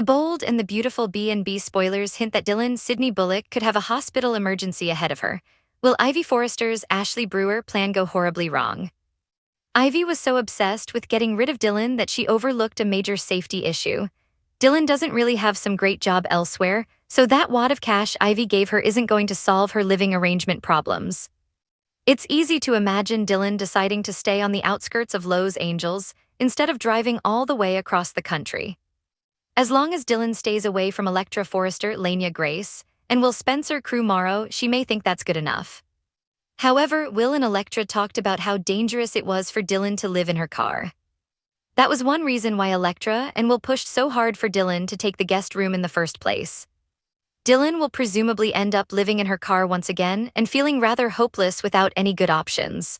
The bold and the beautiful B&B spoilers hint that Dylan Sydney Bullock could have a hospital emergency ahead of her. Will Ivy Forrester's Ashley Brewer plan go horribly wrong? Ivy was so obsessed with getting rid of Dylan that she overlooked a major safety issue. Dylan doesn't really have some great job elsewhere, so that wad of cash Ivy gave her isn't going to solve her living arrangement problems. It's easy to imagine Dylan deciding to stay on the outskirts of Los Angeles instead of driving all the way across the country. As long as Dylan stays away from Electra Forrester, Lania Grace, and Will Spencer Crew Morrow, she may think that's good enough. However, Will and Electra talked about how dangerous it was for Dylan to live in her car. That was one reason why Electra and Will pushed so hard for Dylan to take the guest room in the first place. Dylan will presumably end up living in her car once again and feeling rather hopeless without any good options.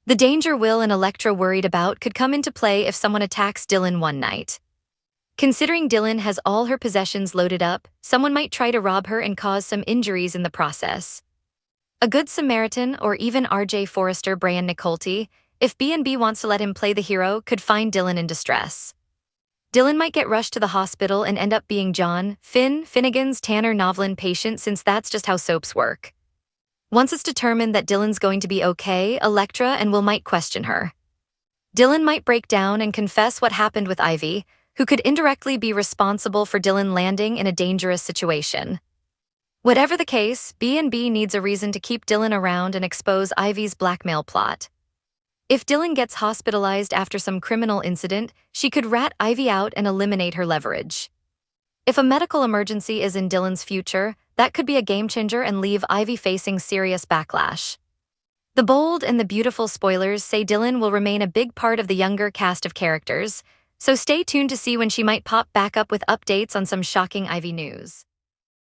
The danger Will and Electra worried about could come into play if someone attacks Dylan one night. Considering Dylan has all her possessions loaded up, someone might try to rob her and cause some injuries in the process. A good Samaritan or even RJ Forrester Brian Nicolte, if B&B wants to let him play the hero, could find Dylan in distress. Dylan might get rushed to the hospital and end up being John Finnegan's Tanner Novlin patient, since that's just how soaps work. Once it's determined that Dylan's going to be okay, Electra and Will might question her. Dylan might break down and confess what happened with Ivy, who could indirectly be responsible for Dylan landing in a dangerous situation. Whatever the case, B&B needs a reason to keep Dylan around and expose Ivy's blackmail plot. If Dylan gets hospitalized after some criminal incident, she could rat Ivy out and eliminate her leverage. If a medical emergency is in Dylan's future, that could be a game-changer and leave Ivy facing serious backlash. The bold and the beautiful spoilers say Dylan will remain a big part of the younger cast of characters, so stay tuned to see when she might pop back up with updates on some shocking Ivy news.